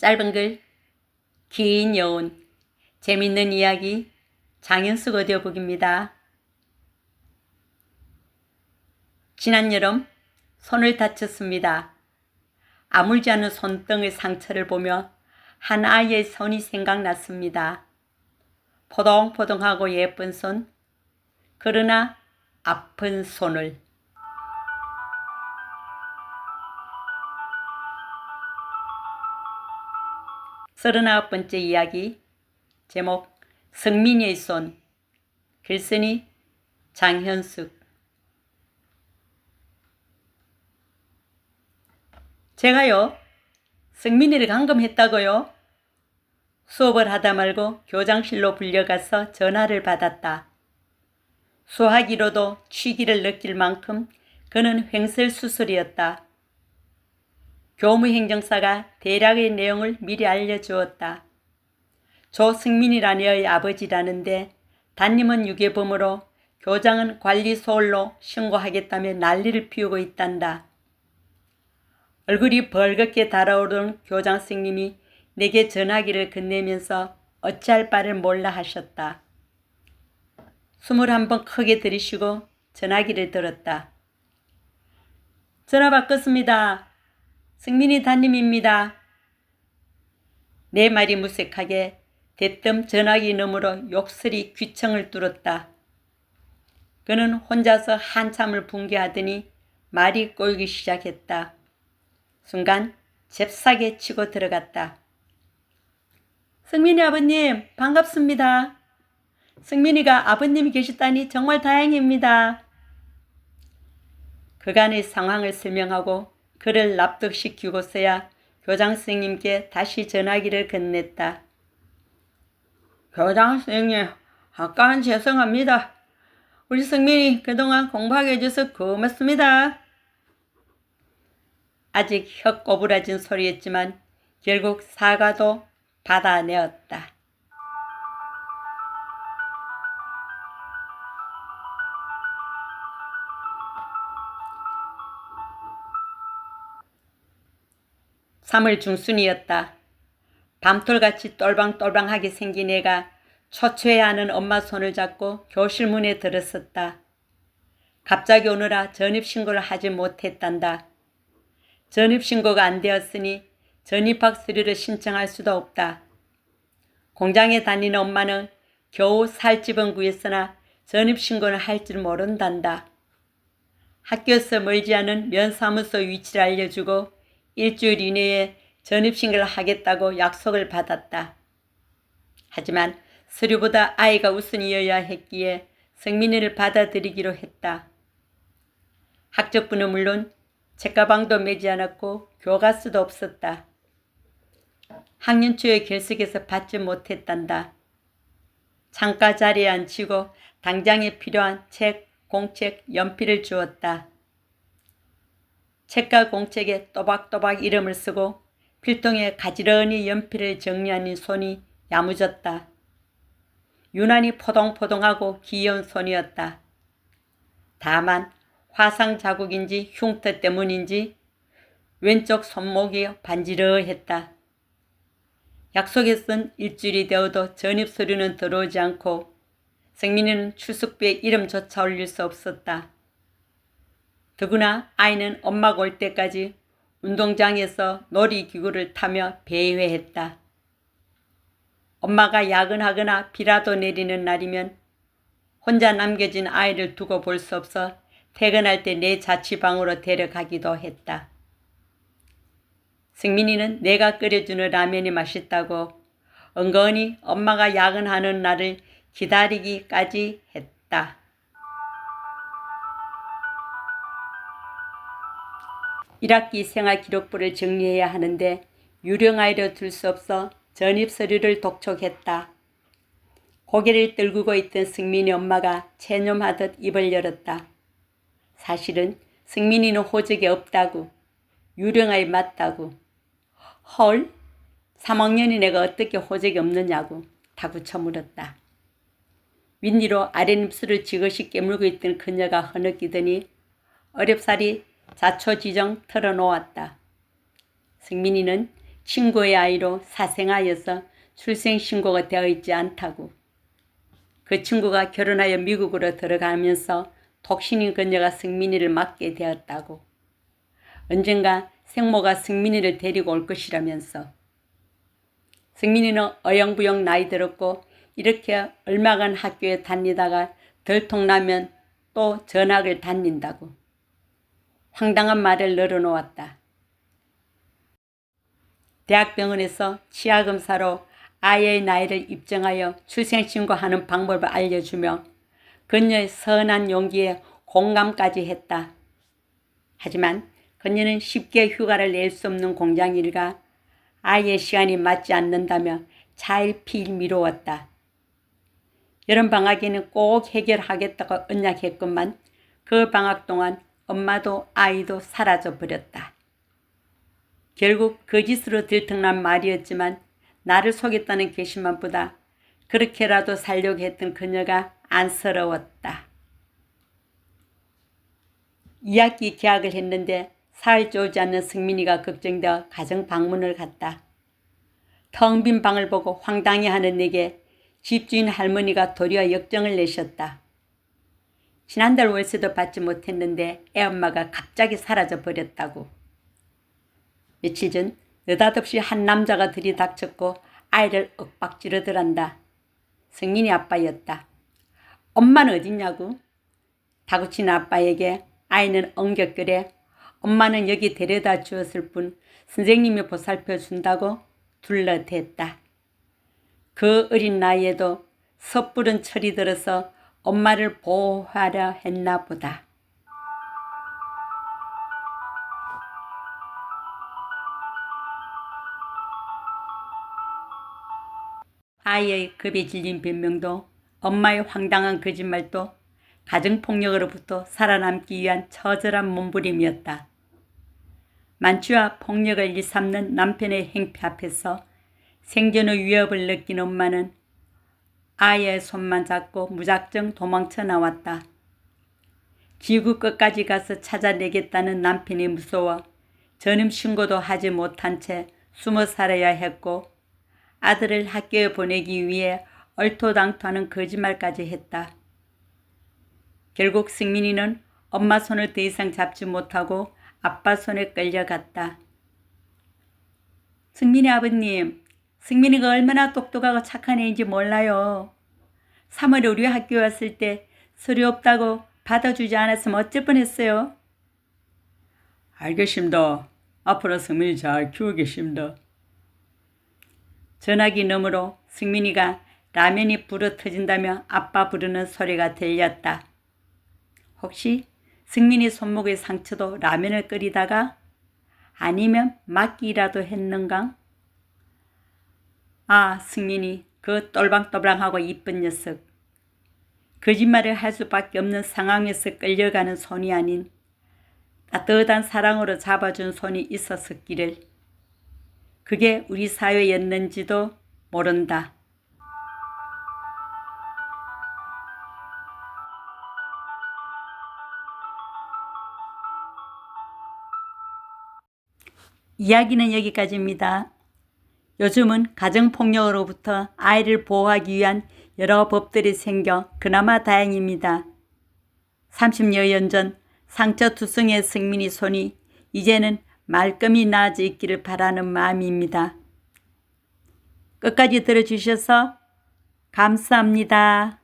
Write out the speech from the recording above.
짧은 글, 긴 여운, 재밌는 이야기, 장현숙 오디오북입니다. 지난 여름 손을 다쳤습니다. 아물지 않은 손등의 상처를 보며 한 아이의 손이 생각났습니다. 포동포동하고 예쁜 손, 그러나 아픈 손을. 39번째 이야기, 제목 성민이의 손, 글쓴이 장현숙. 제가요, 성민이를 감금했다고요? 수업을 하다 말고 교장실로 불려가서 전화를 받았다. 수화기로도 취기를 느낄 만큼 그는 횡설수설이었다. 교무행정사가 대략의 내용을 미리 알려주었다. 조승민이라는 애의 아버지라는데 담임은 유괴범으로 교장은 관리소홀로 신고하겠다며 난리를 피우고 있단다. 얼굴이 벌겋게 달아오르는 교장 선생님이 내게 전화기를 건네면서 어찌할 바를 몰라 하셨다. 숨을 한번 크게 들이쉬고 전화기를 들었다. 전화 바꿨습니다. 승민이 담임입니다. 내 말이 무색하게 대뜸 전화기 너머로 욕설이 귀청을 뚫었다. 그는 혼자서 한참을 붕괴하더니 말이 꼬이기 시작했다. 순간 잽싸게 치고 들어갔다. 승민이 아버님 반갑습니다. 승민이가 아버님이 계시다니 정말 다행입니다. 그간의 상황을 설명하고 그를 납득시키고서야 교장 선생님께 다시 전화기를 건넸다. 교장 선생님, 아까는 죄송합니다. 우리 승민이 그동안 공부하게 해줘서 고맙습니다. 아직 혀 꼬부라진 소리였지만 결국 사과도 받아내었다. (3월) 중순이었다. 밤톨같이 똘방똘방하게 생긴 애가 초췌해 하는 엄마 손을 잡고 교실 문에 들어섰다. 갑자기 오느라 전입신고를 하지 못했단다. 전입신고가 안 되었으니 전입학 서류를 신청할 수도 없다. 공장에 다니는 엄마는 겨우 살 집은 구했으나 전입신고는 할 줄 모른단다. 학교에서 멀지 않은 면사무소 위치를 알려주고 일주일 이내에 전입신고를 하겠다고 약속을 받았다. 하지만 서류보다 아이가 우선이어야 했기에 성민이를 받아들이기로 했다. 학적부는 물론 책가방도 매지 않았고 교과서도 없었다. 학년 초에 결석해서 받지 못했단다. 창가 자리에 앉히고 당장에 필요한 책, 공책, 연필을 주었다. 책과 공책에 또박또박 이름을 쓰고 필통에 가지런히 연필을 정리하는 손이 야무졌다. 유난히 포동포동하고 귀여운 손이었다. 다만 화상 자국인지 흉터 때문인지 왼쪽 손목이 반지러했다. 약속에 쓴 일주일이 되어도 전입 서류는 들어오지 않고 성민이는 출석부에 이름조차 올릴 수 없었다. 더구나 아이는 엄마가 올 때까지 운동장에서 놀이기구를 타며 배회했다. 엄마가 야근하거나 비라도 내리는 날이면 혼자 남겨진 아이를 두고 볼 수 없어 퇴근할 때 내 자취방으로 데려가기도 했다. 승민이는 내가 끓여주는 라면이 맛있다고 은근히 엄마가 야근하는 날을 기다리기까지 했다. 1학기 생활기록부를 정리해야 하는데 유령아이로 둘 수 없어 전입서류를 독촉했다. 고개를 떨구고 있던 승민이 엄마가 체념하듯 입을 열었다. 사실은 승민이는 호적이 없다고, 유령아이 맞다고. 헐? 3학년인 애가 어떻게 호적이 없느냐고 다구쳐 물었다. 윗니로 아랫입술을 지그시 깨물고 있던 그녀가 흐느끼더니 어렵사리 자초지정 털어놓았다. 승민이는 친구의 아이로 사생하여서 출생신고가 되어 있지 않다고. 그 친구가 결혼하여 미국으로 들어가면서 독신인 그녀가 승민이를 맡게 되었다고. 언젠가 생모가 승민이를 데리고 올 것이라면서. 승민이는 어영부영 나이 들었고 이렇게 얼마간 학교에 다니다가 들통나면 또 전학을 다닌다고. 황당한 말을 늘어놓았다. 대학병원에서 치아검사로 아이의 나이를 입증하여 출생신고하는 방법을 알려주며 그녀의 선한 용기에 공감까지 했다. 하지만 그녀는 쉽게 휴가를 낼 수 없는 공장일과 아이의 시간이 맞지 않는다며 차일피일 미루었다. 여름방학에는 꼭 해결하겠다고 언약했건만 그 방학 동안 엄마도 아이도 사라져 버렸다. 결국 거짓으로 들통난 말이었지만 나를 속였다는 결심만보다 그렇게라도 살려고 했던 그녀가 안쓰러웠다. 2학기 개학을 했는데 사흘째 오지 않는 승민이가 걱정되어 가정 방문을 갔다. 텅 빈 방을 보고 황당해하는 내게 집주인 할머니가 도리어 역정을 내셨다. 지난달 월세도 받지 못했는데 애엄마가 갑자기 사라져 버렸다고. 며칠 전 느닷없이 한 남자가 들이닥쳤고 아이를 윽박지르더란다. 승민이 아빠였다. 엄마는 어딨냐고? 다구치는 아빠에게 아이는 엉겹결에 엄마는 여기 데려다 주었을 뿐 선생님이 보살펴 준다고 둘러댔다. 그 어린 나이에도 섣부른 철이 들어서 엄마를 보호하려 했나 보다. 아이의 겁에 질린 변명도 엄마의 황당한 거짓말도 가정폭력으로부터 살아남기 위한 처절한 몸부림이었다. 만취와 폭력을 일삼는 남편의 행패 앞에서 생존의 위협을 느낀 엄마는 아이의 손만 잡고 무작정 도망쳐 나왔다. 지구 끝까지 가서 찾아내겠다는 남편이 무서워 전임신고도 하지 못한 채 숨어 살아야 했고 아들을 학교에 보내기 위해 얼토당토하는 거짓말까지 했다. 결국 승민이는 엄마 손을 더 이상 잡지 못하고 아빠 손에 끌려갔다. 승민이 아버님, 승민이가 얼마나 똑똑하고 착한 애인지 몰라요. 3월에 우리 학교에 왔을 때 서류 없다고 받아주지 않았으면 어쩔 뻔했어요. 알겠습니다. 앞으로 승민이 잘 키우겠습니다. 전화기 너머로 승민이가 라면이 불어 터진다며 아빠 부르는 소리가 들렸다. 혹시 승민이 손목의 상처도 라면을 끓이다가 아니면 맞기라도 했는가? 아, 승민이 그 똘방똘방하고 이쁜 녀석. 거짓말을 할 수밖에 없는 상황에서 끌려가는 손이 아닌 따뜻한 사랑으로 잡아준 손이 있었기를. 그게 우리 사회였는지도 모른다. 이야기는 여기까지입니다. 요즘은 가정폭력으로부터 아이를 보호하기 위한 여러 법들이 생겨 그나마 다행입니다. 30여 년 전 상처투성의 승민이 손이 이제는 말끔히 나아져 있기를 바라는 마음입니다. 끝까지 들어주셔서 감사합니다.